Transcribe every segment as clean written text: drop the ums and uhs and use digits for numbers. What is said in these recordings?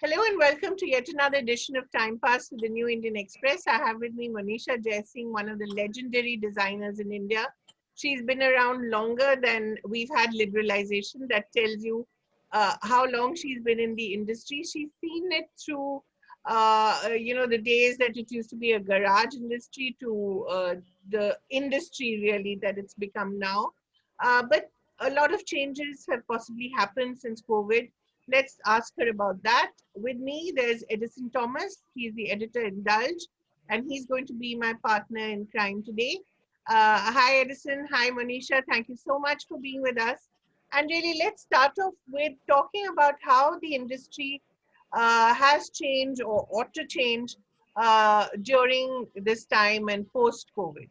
Hello and welcome to yet another edition of Time Pass with the New Indian Express. I have with me Monisha Jaising, one of the legendary designers in India. She's been around longer than we've had liberalization. That tells you how long she's been in the industry. She's seen it through, the days that it used to be a garage industry to the industry really that it's become now. But a lot of changes have possibly happened since COVID. Let's ask her about that. With me, there's Edison Thomas. He's the editor in Indulge, and he's going to be my partner in crime today. Hi, Edison. Hi, Monisha. Thank you so much for being with us. And really, let's start off with talking about how the industry has changed or ought to change during this time and post COVID.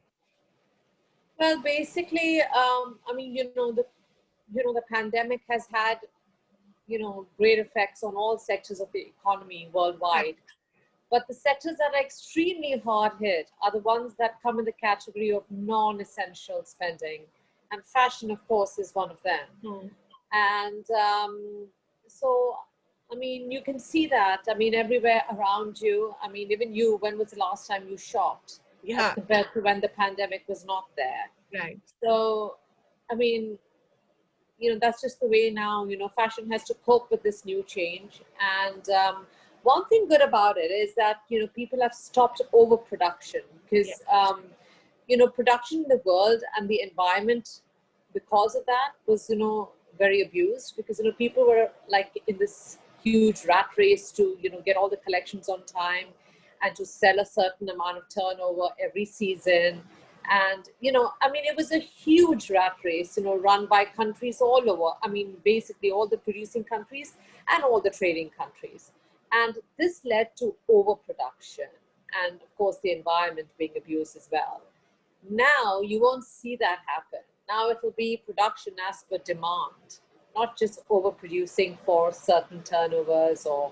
Well, basically, the pandemic has had, great effects on all sectors of the economy worldwide. But the sectors that are extremely hard hit are the ones that come in the category of non-essential spending. And fashion, of course, is one of them. And you can see that, everywhere around you. Even you, when was the last time you shopped? As compared to when the pandemic was not there. Right. So, that's just the way now, fashion has to cope with this new change. And one thing good about it is that, people have stopped overproduction because, production in the world and the environment because of that was, very abused because, people were like in this huge rat race to, get all the collections on time and to sell a certain amount of turnover every season. And, it was a huge rat race, run by countries all over. Basically all the producing countries and all the trading countries. And this led to overproduction and, of course, the environment being abused as well. Now, you won't see that happen. Now it will be production as per demand, not just overproducing for certain turnovers or,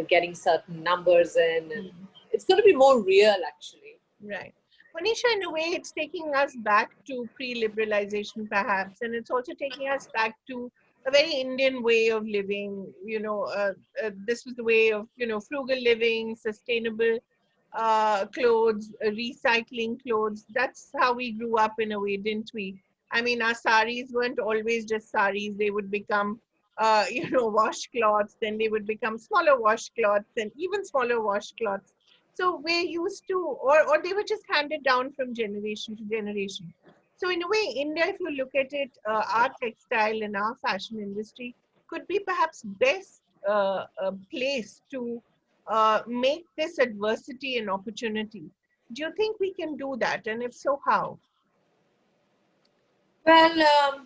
getting certain numbers in. And it's going to be more real, actually. Right. Monisha, in a way, it's taking us back to pre-liberalization, perhaps, and it's also taking us back to a very Indian way of living. This was the way of, frugal living, sustainable clothes, recycling clothes. That's how we grew up in a way, didn't we? Our saris weren't always just saris. They would become, washcloths, then they would become smaller washcloths and even smaller washcloths. So we're used to, or they were just handed down from generation to generation. So in a way, India, if you look at it, our textile and our fashion industry could be perhaps best place to make this adversity an opportunity. Do you think we can do that? And if so, how? Well,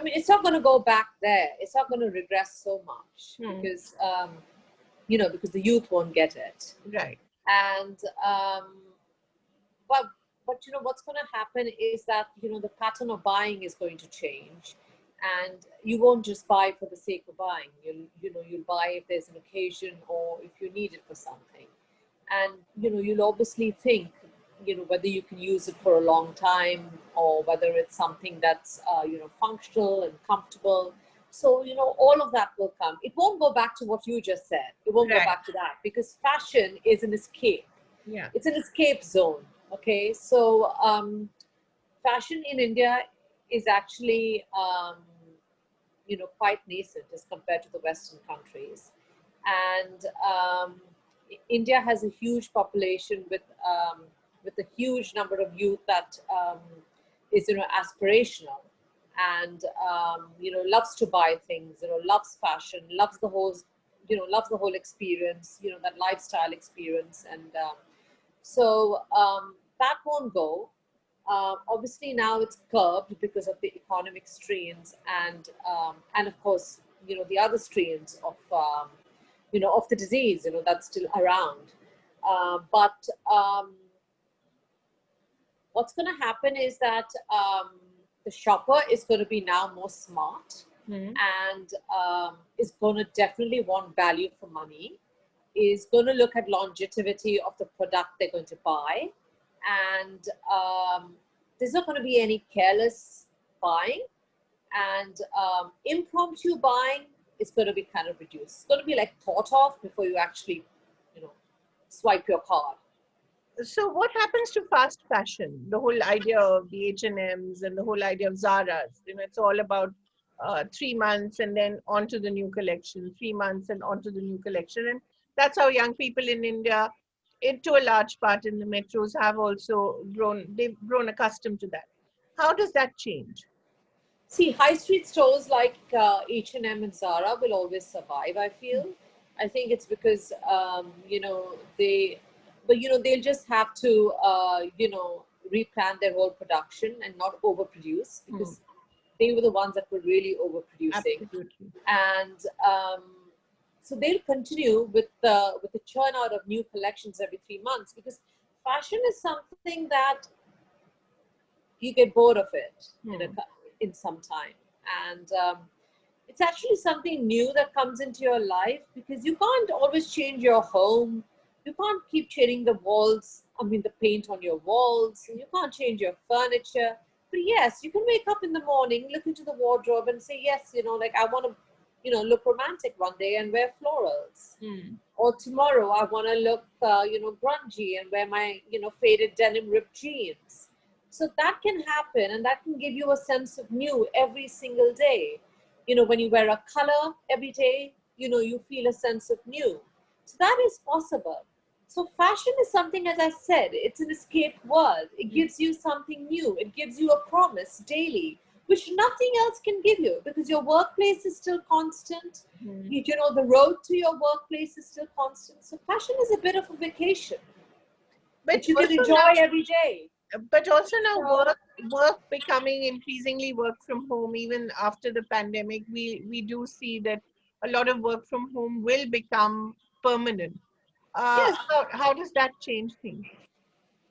it's not going to go back there. It's not going to regress so much because, because the youth won't get it. Right. And, but what's going to happen is that, the pattern of buying is going to change. And you won't just buy for the sake of buying. You'll buy if there's an occasion or if you need it for something. And, you'll obviously think, whether you can use it for a long time or whether it's something that's, functional and comfortable. So, all of that will come. It won't go back to what you just said. It won't go back to that because fashion is an escape. Yeah. It's an escape zone. Okay. So, fashion in India is actually, quite nascent as compared to the Western countries. And India has a huge population with a huge number of youth that is, aspirational and, loves to buy things, loves fashion, loves the whole, loves the whole experience, that lifestyle experience. And so that won't go. Obviously now it's curbed because of the economic strains and of course, the other strains of, of the disease, that's still around. But what's going to happen is that the shopper is going to be now more smart and is going to definitely want value for money, is going to look at longevity of the product they're going to buy. And there's not going to be any careless buying and impromptu buying it's going to be kind of reduced. It's going to be like thought of before you actually, you know, swipe your card. So what happens to fast fashion? The whole idea of the H&Ms and the whole idea of Zara's, it's all about 3 months and then on to the new collection, 3 months and on to the new collection. And that's how young people in India, to a large part in the metros, have also they've grown accustomed to that. How does that change? See, high street stores like H&M and Zara will always survive, I feel. I think it's because, they'll just have to, replan their whole production and not overproduce, because they were the ones that were really overproducing. Absolutely. And so they'll continue with the churn out of new collections every 3 months, because fashion is something that you get bored of it in some time. And it's actually something new that comes into your life, because you can't always change your home. You can't keep changing the paint on your walls. And you can't change your furniture. But yes, you can wake up in the morning, look into the wardrobe and say, yes, I want to, look romantic one day and wear florals. Or tomorrow I want to look, grungy and wear my, faded denim ripped jeans. So that can happen, and that can give you a sense of new every single day. When you wear a color every day, you feel a sense of new. So that is possible. So fashion is something, as I said, it's an escape world. It gives you something new. It gives you a promise daily, which nothing else can give you, because your workplace is still constant. The road to your workplace is still constant. So fashion is a bit of a vacation, but you can enjoy every day. But also now work becoming increasingly work from home. Even after the pandemic, we do see that a lot of work from home will become permanent. Yes. How does that change things?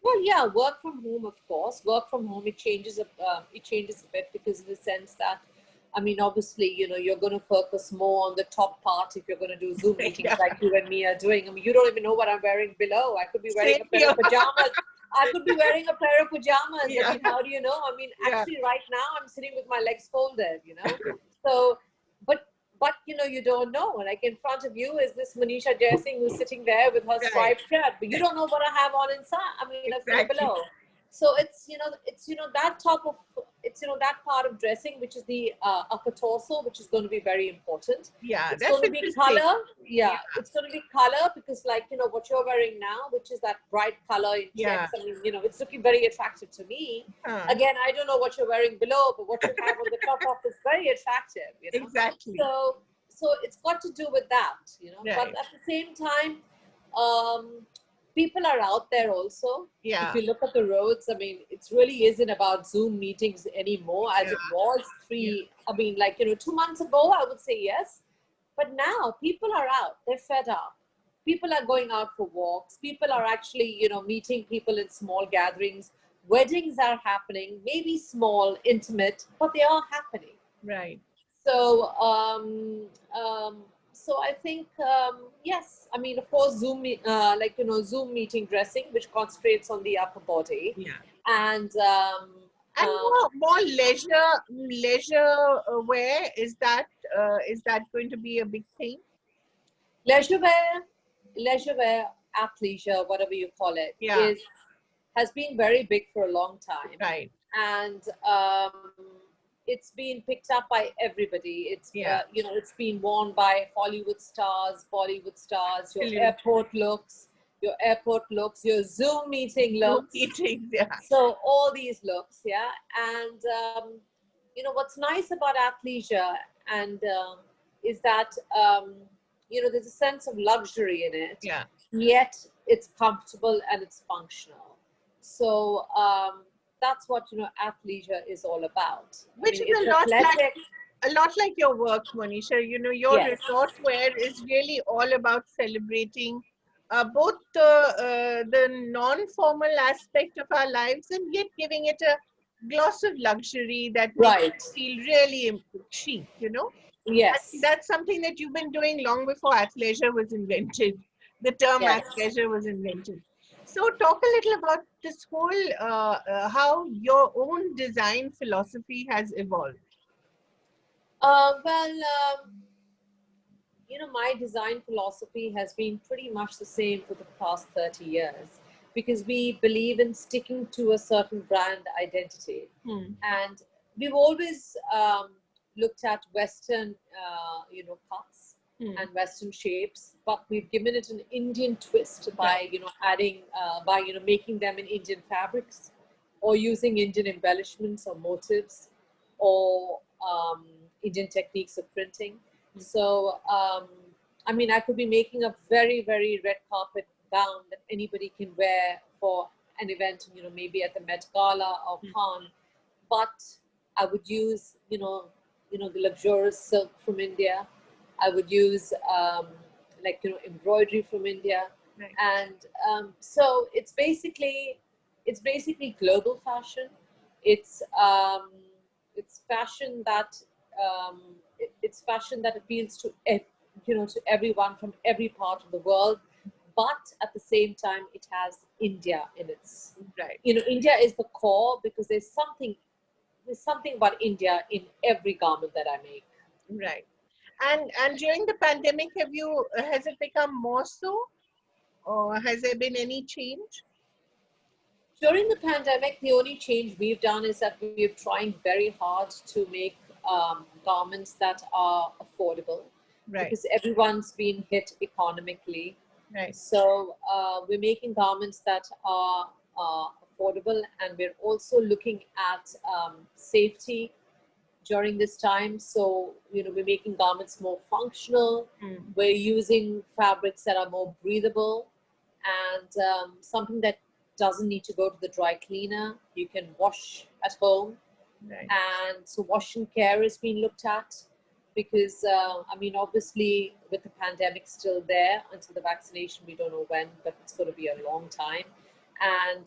Well, yeah, work from home, of course. Work from home, it changes a bit, because in the sense that, obviously, you're going to focus more on the top part if you're going to do Zoom meetings like you and me are doing. You don't even know what I'm wearing below. I could be wearing a pair of pajamas. I could be wearing a pair of pajamas. Yeah. How do you know? Actually, right now, I'm sitting with my legs folded, So, but you don't know. Like in front of you is this Monisha Jaising who's sitting there with her striped shirt, but you don't know what I have on inside. Below. So it's that that part of dressing, which is the upper torso, which is going to be very important. Yeah, it's going to be color. Yeah, it's going to be color, because what you're wearing now, which is that bright color in checks. It's looking very attractive to me. Again, I don't know what you're wearing below, but what you have on the top of is very attractive. Exactly. So it's got to do with that. Right. But at the same time, people are out there also. Yeah. If you look at the roads, it really isn't about Zoom meetings anymore as it was 2 months ago, I would say yes. But now people are out. They're fed up. People are going out for walks. People are actually, meeting people in small gatherings. Weddings are happening, maybe small, intimate, but they are happening. Right. So, so I think, yes, of course, Zoom meeting dressing, which concentrates on the upper body. Yeah. And more leisure wear, is that going to be a big thing? Leisure wear, athleisure, whatever you call it, has been very big for a long time. Right. And it's been picked up by everybody. It's it's been worn by Hollywood stars, Bollywood stars, your airport looks, your Zoom meeting looks. So all these looks, and what's nice about athleisure and is that there's a sense of luxury in it. Yeah. Yet it's comfortable and it's functional. So that's what athleisure is all about. Which is a lot like your work, Monisha. Your resort wear is really all about celebrating both the non-formal aspect of our lives, and yet giving it a gloss of luxury that makes it feel really chic. Yes. That's something that you've been doing long before athleisure was invented. The term athleisure was invented. So talk a little about this whole, how your own design philosophy has evolved. my design philosophy has been pretty much the same for the past 30 years, because we believe in sticking to a certain brand identity. And we've always looked at Western, cuts and Western shapes, but we've given it an Indian twist by, adding, by, making them in Indian fabrics, or using Indian embellishments or motifs, or Indian techniques of printing. So, I mean, I could be making a very, very red carpet gown that anybody can wear for an event, maybe at the Met Gala or Cannes, but I would use, the luxurious silk from India. I would use, embroidery from India. Right. And so it's basically global fashion. It's fashion that it's fashion that appeals to to everyone from every part of the world, but at the same time it has India in its Right. India is the core, because there's something about India in every garment that I make. Right. And during the pandemic, has it become more so, or has there been any change? During the pandemic, the only change we've done is that we're trying very hard to make garments that are affordable, Right. because everyone's been hit economically. Right. So we're making garments that are affordable, and we're also looking at safety during this time. So, we're making garments more functional. We're using fabrics that are more breathable, and something that doesn't need to go to the dry cleaner. You can wash at home. Right. And so wash and care is being looked at, because, obviously with the pandemic still there until the vaccination, we don't know when, but it's going to be a long time. And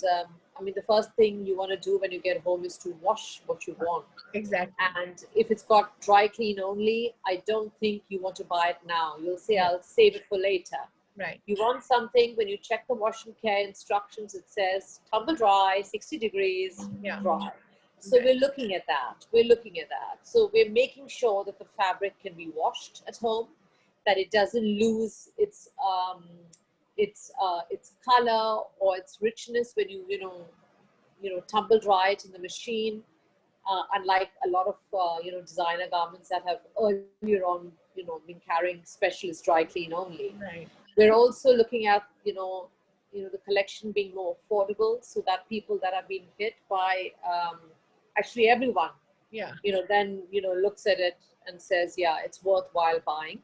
the first thing you want to do when you get home is to wash what you want. Exactly. And if it's got dry clean only, I don't think you want to buy it now. You'll say, I'll save it for later. Right. You want something, when you check the wash and care instructions, it says tumble dry, 60 degrees, dry. So we're looking at that. So we're making sure that the fabric can be washed at home, that it doesn't lose its color or its richness when you tumble dry it in the machine. Unlike a lot of designer garments that have earlier on been carrying specialist dry clean only. Right. We're also looking at the collection being more affordable, so that people that have been hit by actually everyone, then looks at it and says, yeah, it's worthwhile buying.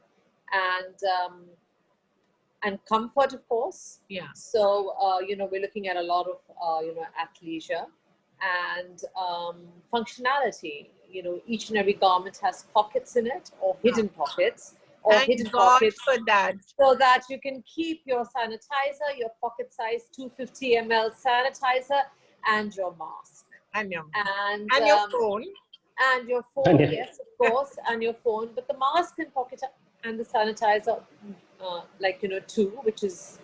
And comfort, of course. Yeah. So we're looking at a lot of athleisure and functionality. Each and every garment has pockets in it, or hidden pockets, or Thank hidden God pockets, for that. so that you can keep your sanitizer, your pocket size 250 ml sanitizer, and your mask, and your phone. And your phone, yes, of course, and your phone. But the mask and pocket and the sanitizer, too, which is,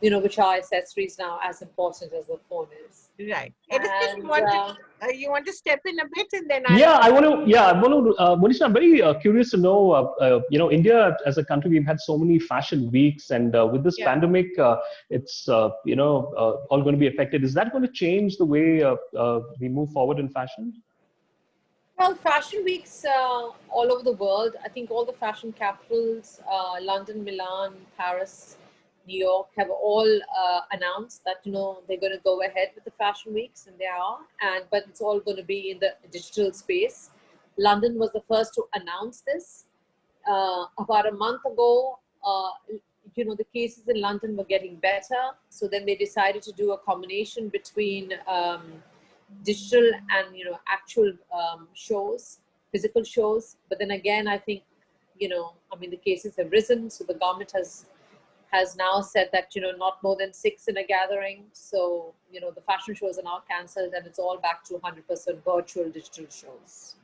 which are accessories now as important as the phone is. Right. And, you want to step in a bit, and then I want to. Monisha, I'm very curious to know. India as a country, we've had so many fashion weeks, and with this pandemic, it's all going to be affected. Is that going to change the way we move forward in fashion? Well, fashion weeks all over the world. I think all the fashion capitals, London, Milan, Paris, New York, have all announced that they're going to go ahead with the fashion weeks, and they are. But it's all going to be in the digital space. London was the first to announce this. About a month ago, the cases in London were getting better, so then they decided to do a combination between digital and actual shows, physical shows. But then again, I think the cases have risen, so the government has now said that not more than 6 in a gathering. So the fashion shows are now cancelled, and it's all back to 100% virtual digital shows.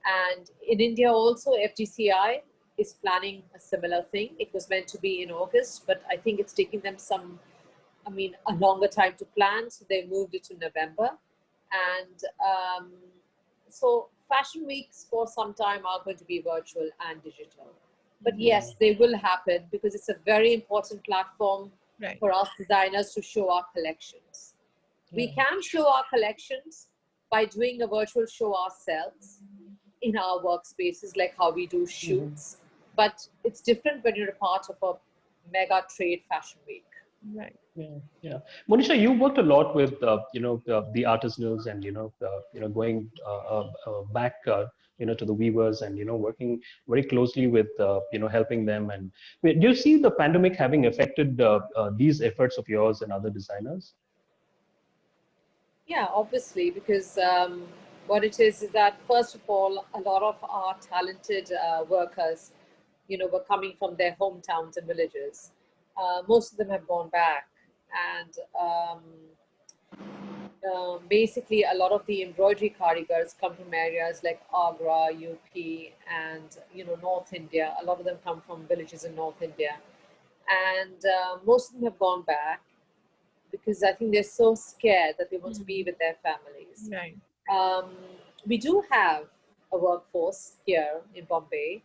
And in India also, FGCI is planning a similar thing. It was meant to be in August, but I think it's taking them a longer time to plan, so they moved it to November. And so fashion weeks for some time are going to be virtual and digital. But yes, they will happen because it's a very important platform Right. for us designers to show our collections. We can show our collections by doing a virtual show ourselves in our workspaces, like how we do shoots. But it's different when you're a part of a mega trade fashion week. Right. Yeah. Monisha, you worked a lot with the artisanals and going back to the weavers and working very closely with helping them. And do you see the pandemic having affected these efforts of yours and other designers? Yeah, obviously, because what it is that, first of all, a lot of our talented workers, were coming from their hometowns and villages. Most of them have gone back, and basically a lot of the embroidery karigars come from areas like Agra, UP, and North India. A lot of them come from villages in North India, and most of them have gone back because I think they're so scared that they want to be with their families. Right. We do have a workforce here in Bombay,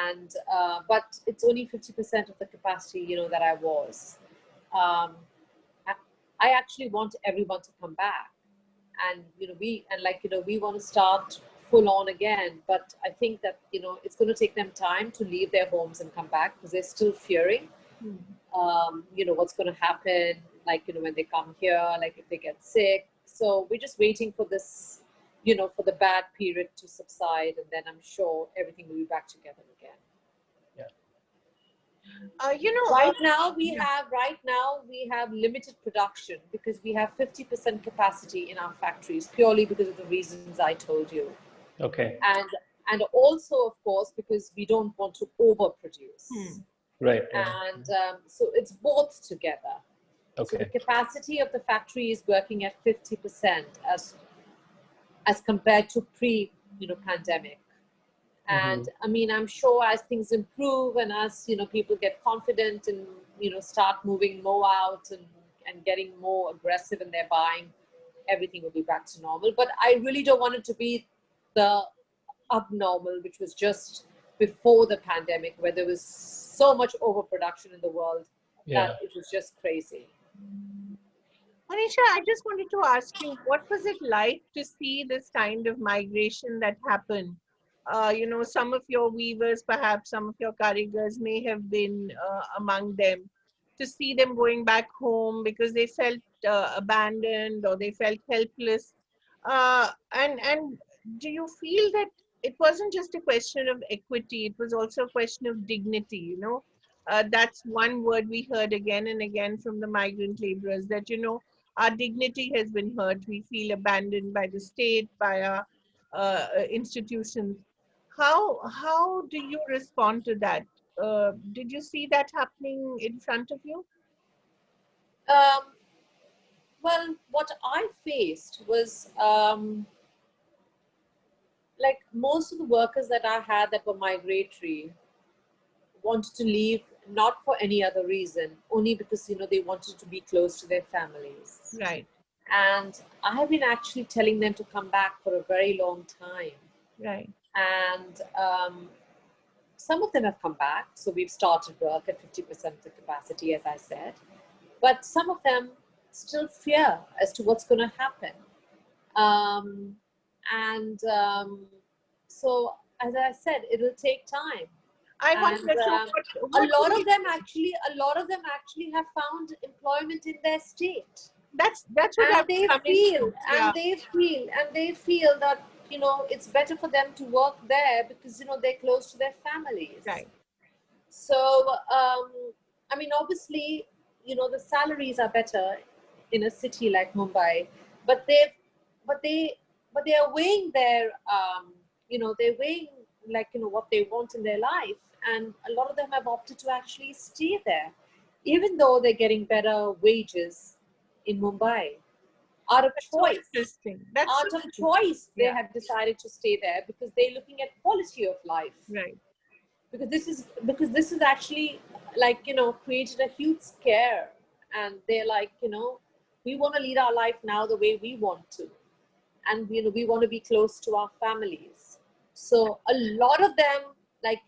and but it's only 50% of the capacity that I was. I actually want everyone to come back, and we want to start full on again. But I think that it's going to take them time to leave their homes and come back because they're still fearing. What's going to happen, when they come here, if they get sick. So we're just waiting for this, for the bad period to subside, and then I'm sure everything will be back together again. Right now we have limited production because we have 50% capacity in our factories, purely because of the reasons I told you. Okay. And also, of course, because we don't want to overproduce. Right. And so it's both together. Okay. So the capacity of the factory is working at 50% as compared to pre-pandemic. And I mean, I'm sure as things improve and as people get confident and start moving more out and getting more aggressive in their buying, everything will be back to normal. But I really don't want it to be the abnormal, which was just before the pandemic, where there was so much overproduction in the world that it was just crazy. Monisha, I just wanted to ask you, what was it like to see this kind of migration that happened? Some of your weavers, perhaps some of your karigars may have been among them, to see them going back home because they felt abandoned or they felt helpless. And do you feel that it wasn't just a question of equity, it was also a question of dignity, that's one word we heard again and again from the migrant laborers, that, our dignity has been hurt. We feel abandoned by the state, by our institutions. How do you respond to that? Did you see that happening in front of you? Well, what I faced was like most of the workers that I had that were migratory wanted to leave not for any other reason, only because they wanted to be close to their families. Right. And I have been actually telling them to come back for a very long time. Right. And some of them have come back, so we've started work at 50% of the capacity, as I said. But some of them still fear as to what's going to happen. So, as I said, it'll take time. I wonder, a lot of them actually have found employment in their state. That's what and they feel that it's better for them to work there because they're close to their families. Right. So I mean, obviously, the salaries are better in a city like Mumbai, but they are weighing their they're weighing what they want in their life, and a lot of them have opted to actually stay there, even though they're getting better wages in Mumbai. Out of choice, they have decided to stay there because they're looking at quality of life. Right. Because this is actually created a huge scare, and they're like, we want to lead our life now the way we want to, and we want to be close to our families. So a lot of them Like,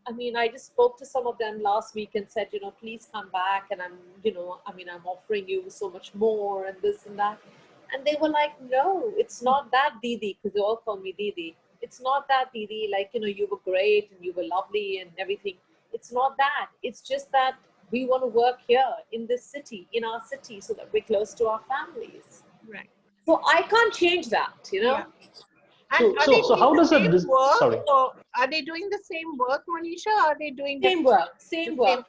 I mean, I just spoke to some of them last week and said, please come back. And I'm offering you so much more and this and that. And they were like, no, it's not that, Didi, because they all call me Didi. It's not that, Didi. Like, you were great and you were lovely and everything. It's not that. It's just that we want to work here in this city, in our city, so that we're close to our families. Right. So I can't change that, Yeah. And so how does that work? sorry? Or are they doing the same work, Monisha? Or are they doing same work?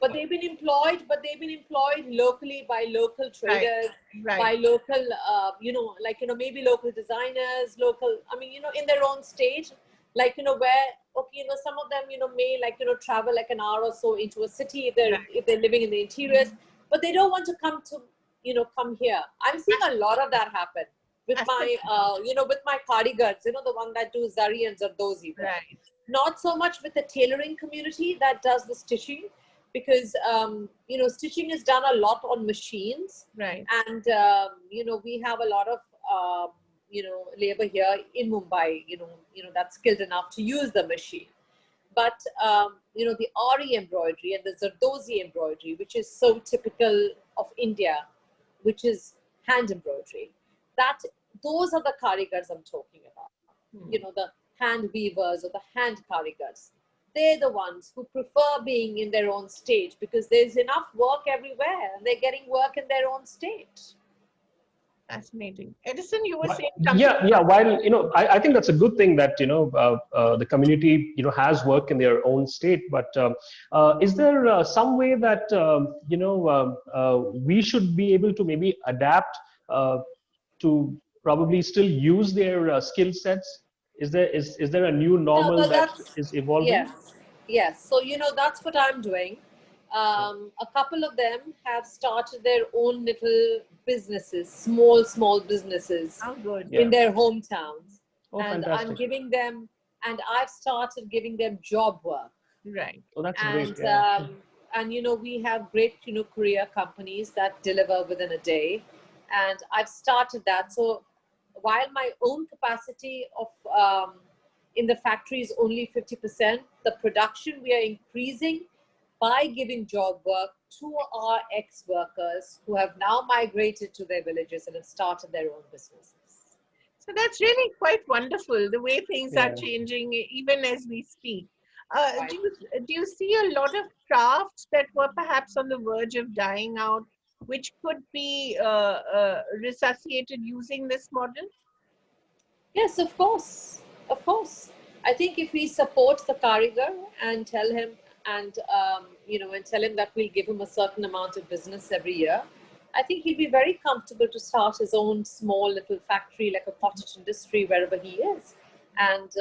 But work. they've been employed locally by local traders, right. by local, maybe local designers, local. I mean, in their own state, like where some of them may travel like an hour or so into a city if they're living in the interiors, but they don't want to come here. I'm seeing a lot of that happen. With my, with my cardigans, the one that do Zari and Zardozi. Right. Not so much with the tailoring community that does the stitching, because, stitching is done a lot on machines. Right. And, we have a lot of, labor here in Mumbai, that's skilled enough to use the machine. But, the Ari embroidery and the Zardozi embroidery, which is so typical of India, which is hand embroidery, those are the karigars I'm talking about. The hand weavers or the hand karigars. They're the ones who prefer being in their own state, because there's enough work everywhere and they're getting work in their own state. Fascinating. Edison, you were saying something. Yeah. While, I think that's a good thing that, the community, has work in their own state. But is there some way that, we should be able to maybe adapt to probably still use their skill sets? Is there a new normal that is evolving? Yes. So, that's what I'm doing. A couple of them have started their own little businesses, small businesses in their hometowns. And fantastic. I'm giving them, and I've started giving them job work. Right. Oh, that's And, great. Yeah. and, we have great, courier companies that deliver within a day. And I've started that. So while my own capacity of in the factory is only 50%, the production we are increasing by giving job work to our ex-workers who have now migrated to their villages and have started their own businesses. So that's really quite wonderful, the way things are changing even as we speak. Right. Do you see a lot of crafts that were perhaps on the verge of dying out, which could be resuscitated using this model? Yes, of course. Of course. I think if we support the karigar and tell him, and tell him that we'll give him a certain amount of business every year, I think he'd be very comfortable to start his own small little factory, like a cottage industry, wherever he is. And,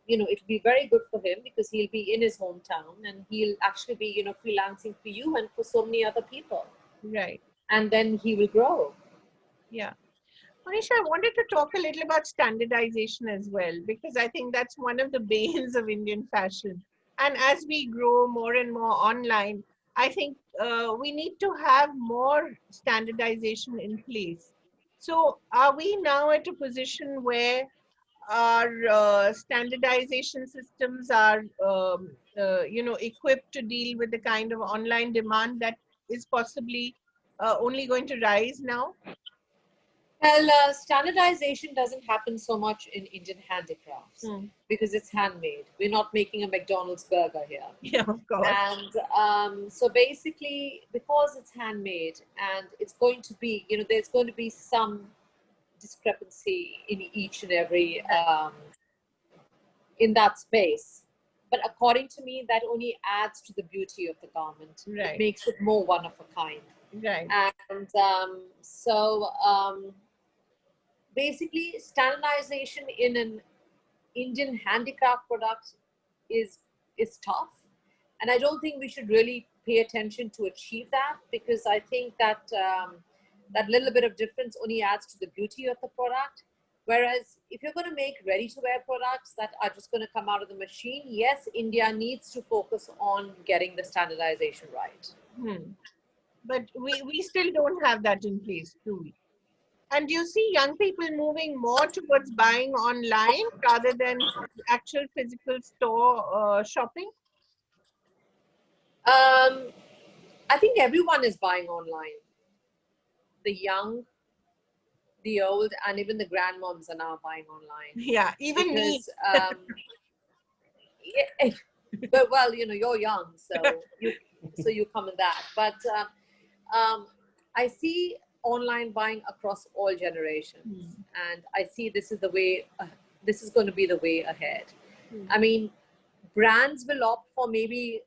it'll be very good for him, because he'll be in his hometown and he'll actually be, freelancing for you and for so many other people. Right. And then he will grow. Yeah. Monisha, I wanted to talk a little about standardization as well, because I think that's one of the banes of Indian fashion. And as we grow more and more online, I think we need to have more standardization in place. So are we now at a position where our standardization systems are, equipped to deal with the kind of online demand that is possibly only going to rise now? Well, standardization doesn't happen so much in Indian handicrafts because it's handmade. We're not making a McDonald's burger here. Yeah, of course. And so basically, because it's handmade and it's going to be, there's going to be some discrepancy in each and every, in that space. But according to me, that only adds to the beauty of the garment. Right. It makes it more one of a kind. Right. And basically, standardization in an Indian handicraft product is tough, and I don't think we should really pay attention to achieve that, because I think that that little bit of difference only adds to the beauty of the product. Whereas if you're going to make ready-to-wear products that are just going to come out of the machine, yes, India needs to focus on getting the standardization right. But we still don't have that in place, do we? And do you see young people moving more towards buying online rather than actual physical store shopping? I think everyone is buying online. The young, the old, and even the grandmoms are now buying online. Yeah, even me. Because, yeah, but well, you're young, so you come in that. But I see online buying across all generations, and I see this is the way. This is going to be the way ahead. I mean, brands will opt for maybe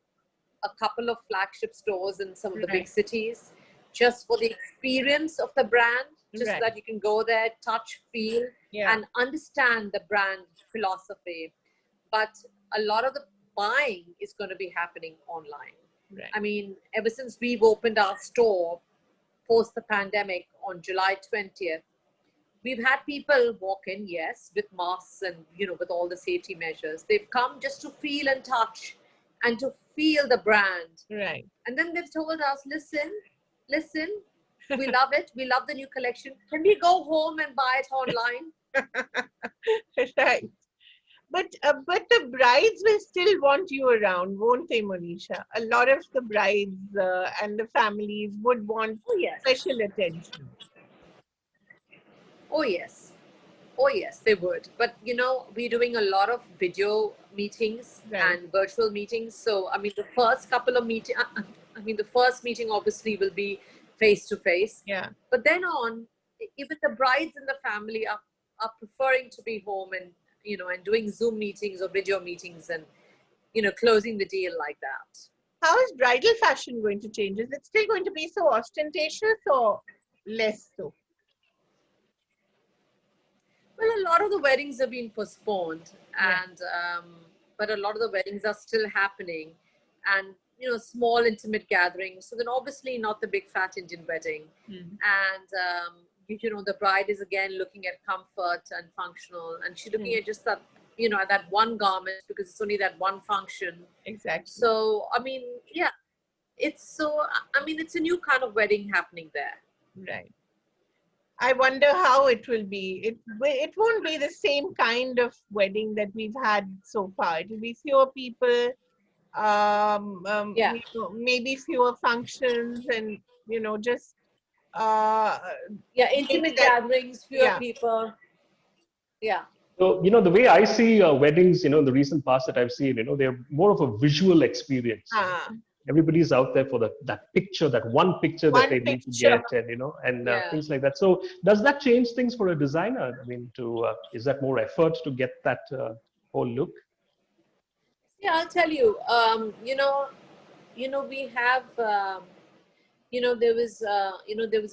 a couple of flagship stores in some of the big cities, just for the experience of the brand, just so that you can go there, touch, feel, and understand the brand philosophy. But a lot of the buying is going to be happening online. I mean, ever since we've opened our store post the pandemic on July 20th, we've had people walk in, yes, with masks and, with all the safety measures. They've come just to feel and touch and to feel the brand. Right. And then they've told us, listen, we love it. We love the new collection. Can we go home and buy it online? Right. But the brides will still want you around, won't they, Monisha? A lot of the brides and the families would want special attention. Oh, yes. Oh, yes, they would. But, we're doing a lot of video meetings and virtual meetings. So, I mean, the first couple of meetings, the first meeting obviously will be face to face. Yeah. But then on, even the brides and the family are preferring to be home and, and doing Zoom meetings or video meetings and, closing the deal like that. How is bridal fashion going to change? Is it still going to be so ostentatious or less so? Well, a lot of the weddings have been postponed, and but a lot of the weddings are still happening, and small intimate gatherings. So then, obviously, not the big fat Indian wedding, and the bride is again looking at comfort and functional, and she's looking at just that at that one garment because it's only that one function. Exactly. So I mean, it's a new kind of wedding happening there. Right. I wonder how it will be. It won't be the same kind of wedding that we've had so far. It will be fewer people, maybe fewer functions, and just intimate gatherings, fewer people. Yeah. So, the way I see weddings, in the recent past that I've seen, they're more of a visual experience. Everybody's out there for that picture, that one picture that they need to get, and things like that. So, does that change things for a designer? I mean, is that more effort to get that whole look? Yeah, I'll tell you. We have. There was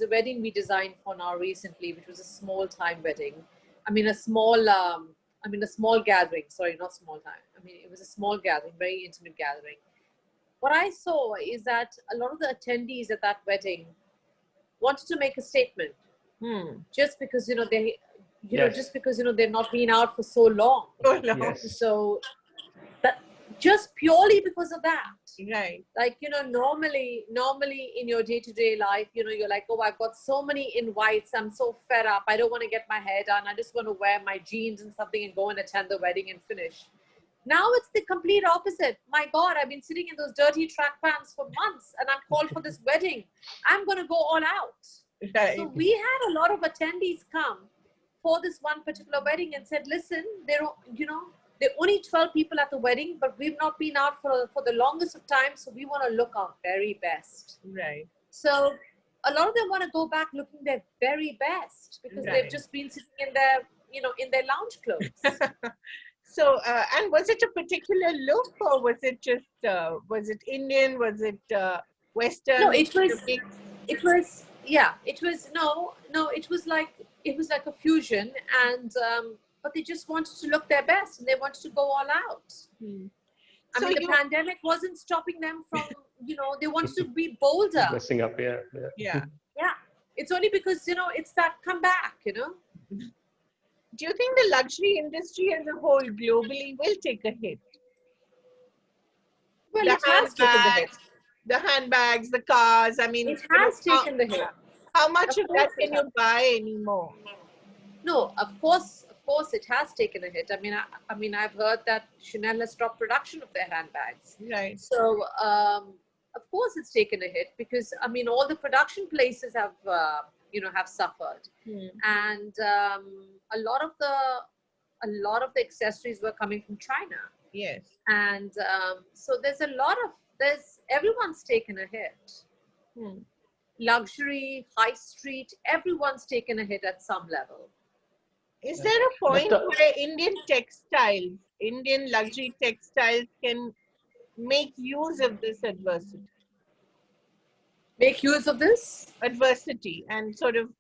a wedding we designed for now recently, which was a small time wedding. I mean, a small gathering. Sorry, not small time. I mean, it was a small gathering, very intimate gathering. What I saw is that a lot of the attendees at that wedding wanted to make a statement, just because just because they've not been out for so long. So that just purely because of that. Right. Like normally in your day-to-day life, you're like, oh, I've got so many invites. I'm so fed up. I don't want to get my hair done. I just want to wear my jeans and something and go and attend the wedding and finish. Now it's the complete opposite. My God, I've been sitting in those dirty track pants for months and I'm called for this wedding. I'm going to go all out. Right. So we had a lot of attendees come for this one particular wedding and said, listen, there are only 12 people at the wedding, but we've not been out for the longest of time. So we want to look our very best. Right. So a lot of them want to go back looking their very best because they've just been sitting in their lounge clothes. So, and was it a particular look or was it just, was it Indian? Was it Western? No, it was like a fusion and, but they just wanted to look their best and they wanted to go all out. I mean, the pandemic wasn't stopping them from, they wanted to be bolder. Dressing up, yeah. Yeah. It's only because, it's that comeback, Do you think the luxury industry as a whole globally will take a hit? Well, it has taken the hit. The handbags, the cars, I mean. It has taken the hit. How much of that course it can you buy anymore? No, of course, it has taken a hit. I mean, I've heard that Chanel has stopped production of their handbags. Right. So, of course, it's taken a hit because I mean, all the production places have, have suffered, and a lot of the accessories were coming from China. Yes. And so there's everyone's taken a hit. Luxury, high street, everyone's taken a hit at some level. Is there a point where Indian luxury textiles can make use of this adversity? Make use of this? Adversity and sort of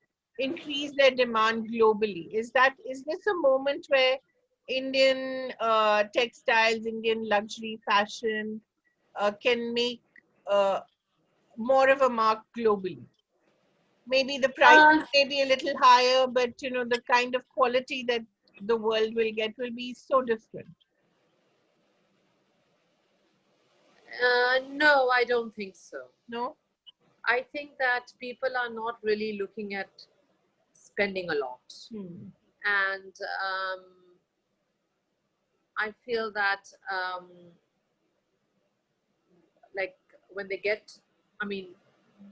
increase their demand globally. Is this a moment where Indian textiles, Indian luxury fashion can make more of a mark globally? Maybe the price may be a little higher, but the kind of quality that the world will get will be so different. No, I don't think so. No? I think that people are not really looking at spending a lot. And I feel that like when they get, I mean,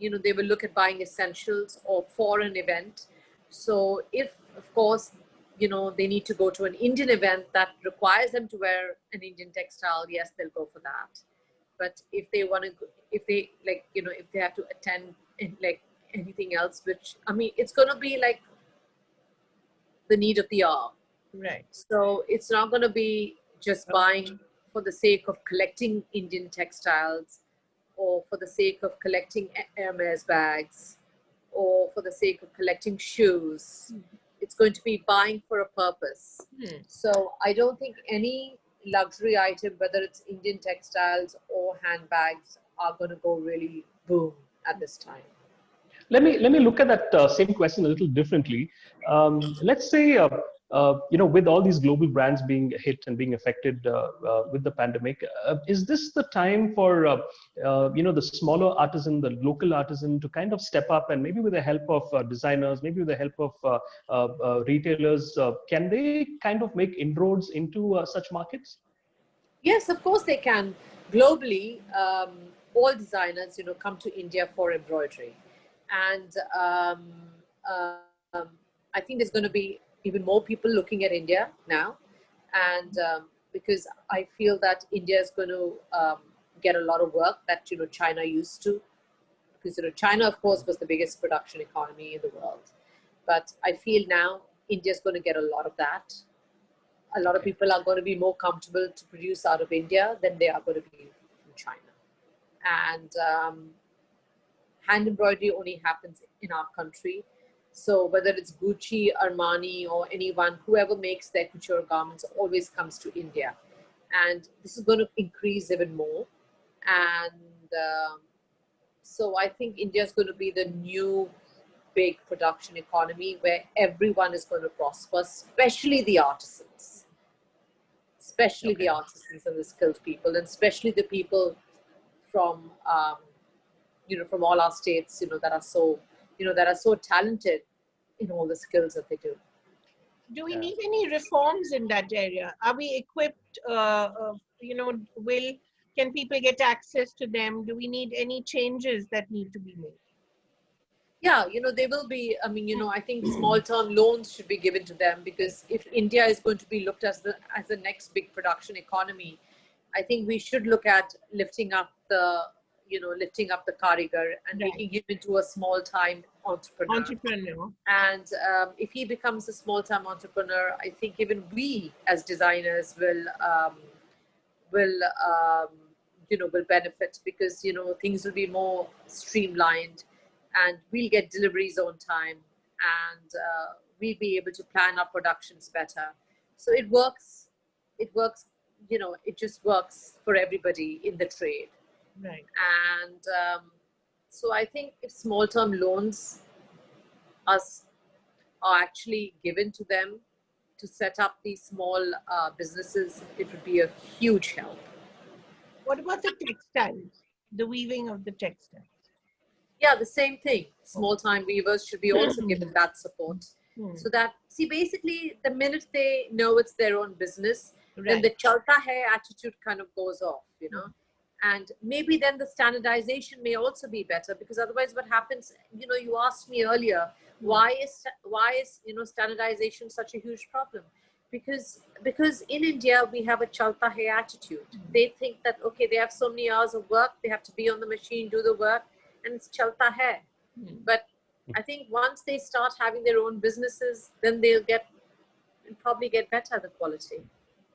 they will look at buying essentials or for an event. So if, of course, they need to go to an Indian event that requires them to wear an Indian textile, yes, they'll go for that. But if they want to, if they have to attend like anything else, which, I mean, it's going to be like the need of the hour. Right. So it's not going to be just buying for the sake of collecting Indian textiles, or for the sake of collecting Hermes bags, or for the sake of collecting shoes. It's going to be buying for a purpose. So I don't think any luxury item, whether it's Indian textiles or handbags, are going to go really boom at this time. Let me look at that same question a little differently. Let's say, with all these global brands being hit and being affected with the pandemic, is this the time for the smaller artisan, the local artisan, to kind of step up and maybe with the help of designers, maybe with the help of retailers, can they kind of make inroads into such markets? Yes, of course they can. Globally, all designers, come to India for embroidery. And I think there's going to be even more people looking at India now. And because I feel that India is going to get a lot of work that, China used to. Because, China, of course, was the biggest production economy in the world. But I feel now India is going to get a lot of that. A lot of people are going to be more comfortable to produce out of India than they are going to be from China. And hand embroidery only happens in our country. So whether it's Gucci, Armani, or anyone, whoever makes their couture garments always comes to India. And this is going to increase even more. And so I think India is going to be the new big production economy where everyone is going to prosper, especially the artisans. Especially the artisans and the skilled people, and especially the people from from all our states, that are so talented in all the skills that they do. Do we need any reforms in that area? Are we equipped? Can people get access to them? Do we need any changes that need to be made? Yeah, they will be. I mean, I think small-term loans should be given to them, because if India is going to be looked as the next big production economy, I think we should look at lifting up the Karigar and making him into a small-time entrepreneur. And if he becomes a small-time entrepreneur, I think even we as designers will benefit, because things will be more streamlined, and we'll get deliveries on time, and we'll be able to plan our productions better. So it works. It just works for everybody in the trade. Right. And so I think if small-term loans are actually given to them to set up these small businesses, it would be a huge help. What about the textiles, the weaving of the textiles? Yeah, the same thing. Small time weavers should be also given that support. So that, see, basically, the minute they know it's their own business, then the chalta hai attitude kind of goes off, you know. And maybe then the standardization may also be better, because otherwise what happens, you know, you asked me earlier, why is you know, standardization such a huge problem? Because in India we have a chalta hai attitude. They think that, okay, they have so many hours of work, they have to be on the machine, do the work, and it's chalta hai. But I think once they start having their own businesses, then they'll probably get better the quality.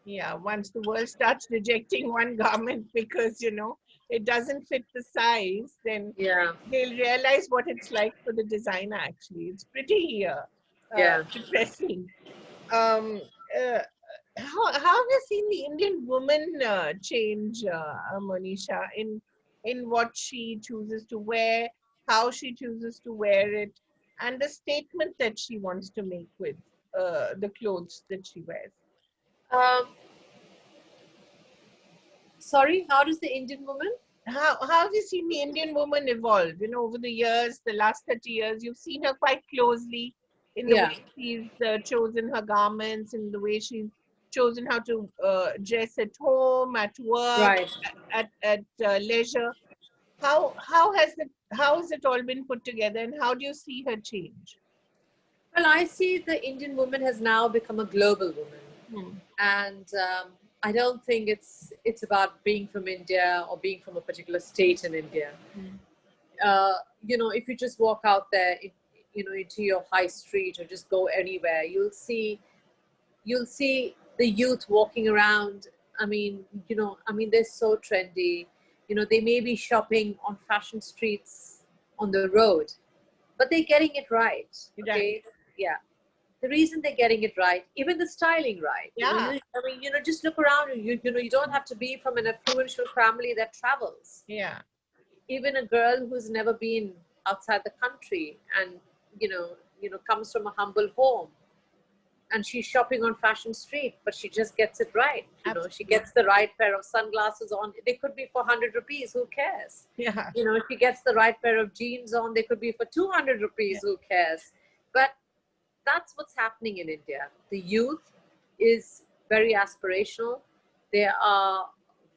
Yeah, once the world starts rejecting one garment because, you know, it doesn't fit the size, then they'll realize what it's like for the designer. Actually, it's pretty depressing. How have you seen the Indian woman change, Monisha, in what she chooses to wear, how she chooses to wear it, and the statement that she wants to make with the clothes that she wears? Um, Sorry, how does the Indian woman? How have you seen the Indian woman evolve? You know, over the years, the last 30 years, you've seen her quite closely in the way she's chosen her garments, in the way she's chosen how to dress at home, at work, at leisure. How has it all been put together, and how do you see her change? Well, I see the Indian woman has now become a global woman, and I don't think it's about being from India or being from a particular state in India. You know, if you just walk out there, you know, into your high street or just go anywhere, you'll see the youth walking around. I mean, you know, they're so trendy. You know, they may be shopping on fashion streets on the road, but they're getting it right. Okay, yeah. The reason they're getting it right, even the styling right. Yeah. I mean, you know, just look around. You know, you don't have to be from an affluential family that travels. Yeah. Even a girl who's never been outside the country and you know comes from a humble home, and she's shopping on fashion street, but she just gets it right. You know, she gets the right pair of sunglasses on. They could be for 100 rupees. Who cares? Yeah. You know, if she gets the right pair of jeans on, they could be for 200 rupees. Who cares? But that's what's happening in India. The youth is very aspirational. They are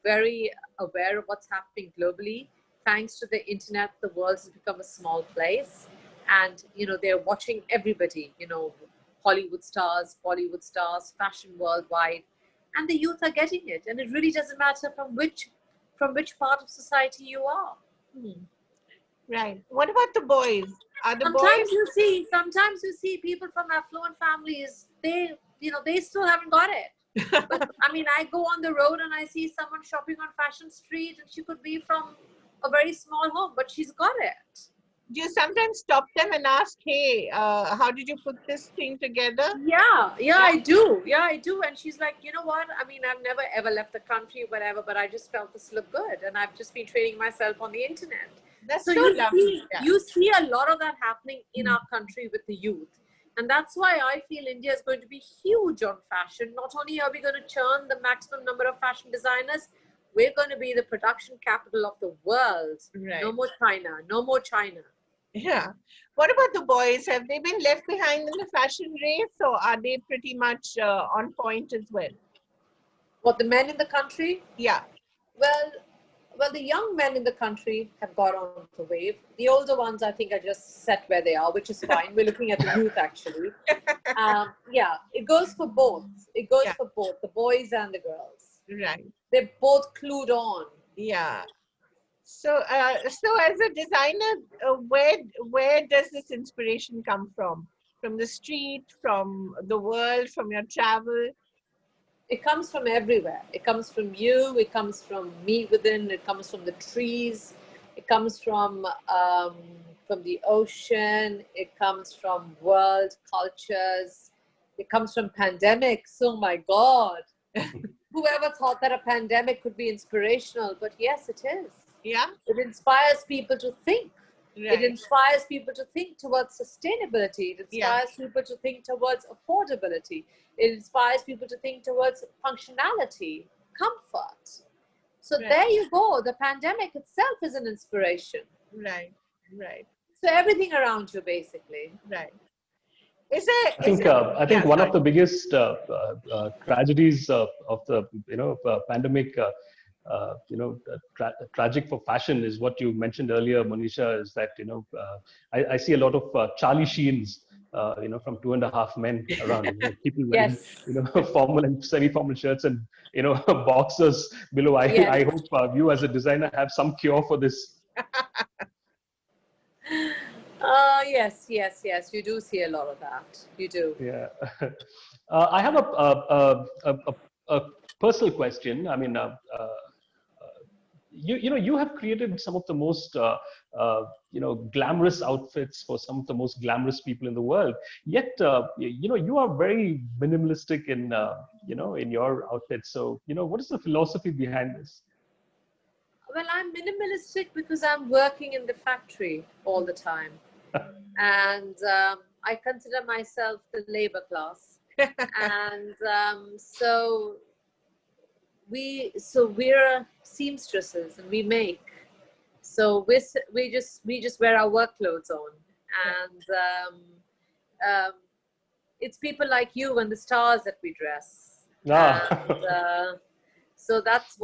very aware of what's happening globally. Thanks to the internet, the world has become a small place. And, you know, they're watching everybody, you know, Hollywood stars, Bollywood stars, fashion worldwide. And the youth are getting it. And it really doesn't matter from which part of society you are. Right. What about the boys? Are the sometimes boys? Sometimes you see people from affluent families, they still haven't got it. But I mean, I go on the road and I see someone shopping on fashion street, and she could be from a very small home, but she's got it. Do you sometimes stop them and ask, hey, how did you put this thing together? Yeah, I do. And she's like, you know what? I mean, I've never ever left the country, whatever, but I just felt this looked good, and I've just been training myself on the internet. That's so you see a lot of that happening in our country with the youth. And that's why I feel India is going to be huge on fashion. Not only are we going to churn the maximum number of fashion designers, we're going to be the production capital of the world. Right. No more China. Yeah. What about the boys? Have they been left behind in the fashion race, or are they pretty much on point as well? What, the men in the country? Yeah. Well, the young men in the country have got on the wave. The older ones, I think, are just set where they are, which is fine. We're looking at the youth, actually. Yeah, it goes for both. It goes for both, the boys and the girls. Right. They're both clued on. Yeah. So, so as a designer, where does this inspiration come from? From the street, from the world, from your travel? It comes from everywhere. It comes from you. It comes from me within. It comes from the trees. It comes from the ocean. It comes from world cultures. It comes from pandemics. Oh my God. Whoever thought that a pandemic could be inspirational? But yes, it is. Yeah. It inspires people to think. Right. It inspires people to think towards sustainability. It inspires people to think towards affordability. It inspires people to think towards functionality, comfort. So there you go. The pandemic itself is an inspiration. Right. Right. So everything around you, basically. Right. Is there? I think one of the biggest tragedies of the pandemic, tragic for fashion is what you mentioned earlier, Monisha. Is that I see a lot of Charlie Sheens, from 2.5 Men around, people wearing formal and semi-formal shirts and boxers below. I hope you as a designer have some cure for this. Yes. You do see a lot of that. You do. Yeah. I have a personal question. I mean, you have created some of the most glamorous outfits for some of the most glamorous people in the world. Yet, you are very minimalistic in in your outfits. So, what is the philosophy behind this? Well, I'm minimalistic because I'm working in the factory all the time. And I consider myself the labor class. And so we're seamstresses and we make. So we just wear our work clothes on. And it's people like you and the stars that we dress. And so that's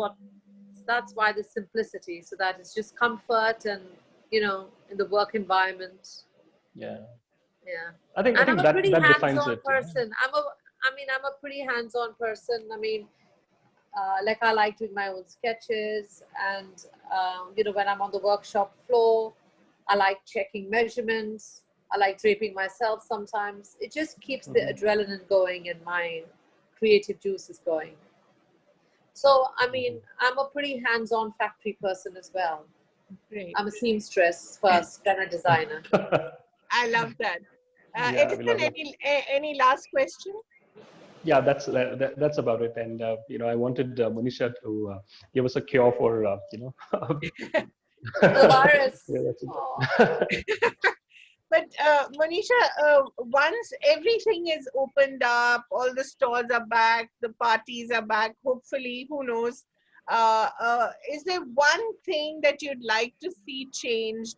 why the simplicity, so that it's just comfort and, in the work environment. Yeah. I think I'm a pretty that defines hands-on it. person. I'm a pretty hands-on person. I mean, like I like doing my own sketches, and when I'm on the workshop floor, I like checking measurements. I like draping myself sometimes. It just keeps the adrenaline going and my creative juices going. So, I mean, I'm a pretty hands-on factory person as well. Great. I'm a seamstress first, then a designer. I love that. Edison, any last question? Yeah, that's about it. And I wanted Monisha to give us a cure for the virus. Yeah, that's it. But Monisha, once everything is opened up, all the stores are back, the parties are back, hopefully, who knows, is there one thing that you'd like to see changed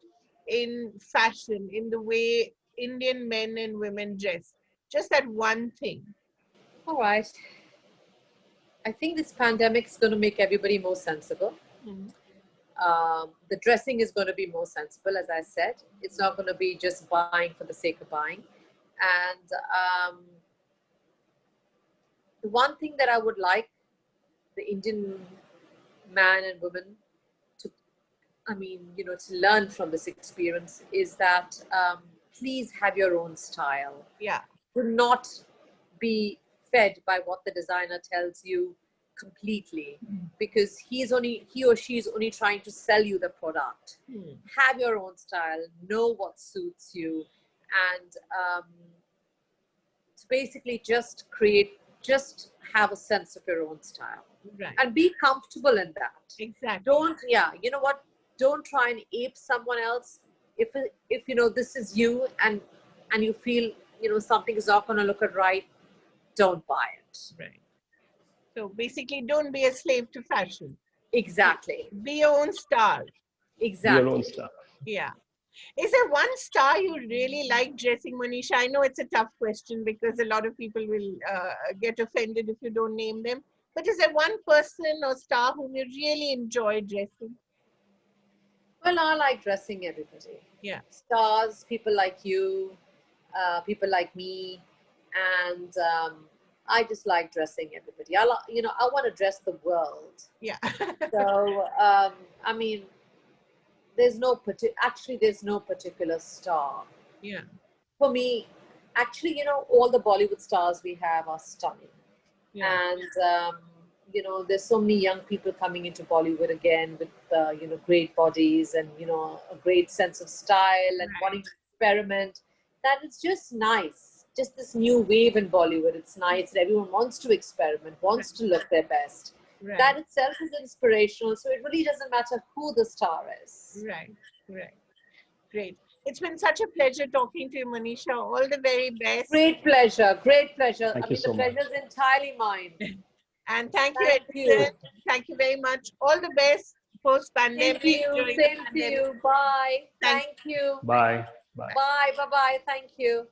in fashion, in the way Indian men and women dress? Just that one thing. All right. I think this pandemic is going to make everybody more sensible. Mm-hmm. The dressing is going to be more sensible, as I said. It's not going to be just buying for the sake of buying. And the one thing that I would like the Indian man and woman to learn from this experience is that please have your own style. Yeah. Do not be fed by what the designer tells you completely, because he or she is only trying to sell you the product. Have your own style, know what suits you, and to basically just have a sense of your own style, right, and be comfortable in that. Exactly. Don't try and ape someone else. If this is you and you feel something is not going to look right, don't buy it. Right. So basically, don't be a slave to fashion. Exactly. Be your own star. Exactly. Be your own star. Yeah. Is there one star you really like dressing, Monisha? I know it's a tough question because a lot of people will get offended if you don't name them. But is there one person or star whom you really enjoy dressing? Well, I like dressing everybody. Yeah. Stars, people like you, people like me, and I just like dressing everybody. I want to dress the world. Yeah. So, I mean, there's no particular star. Yeah. For me, actually, all the Bollywood stars we have are stunning. Yeah. And, there's so many young people coming into Bollywood again with, great bodies and, a great sense of style and wanting to experiment. That it's just nice. Just this new wave in Bollywood. It's nice that everyone wants to experiment, wants to look their best. Right. That itself is inspirational. So it really doesn't matter who the star is. Right. Great. It's been such a pleasure talking to you, Monisha. All the very best. Great pleasure. Thank you so the pleasure is entirely mine. And thank you, Edison. Thank you very much. All the best post-pandemic. Thank you. Same to you. Bye. Thanks. Thank you. Bye. Bye. Bye. Bye. Bye. Thank you.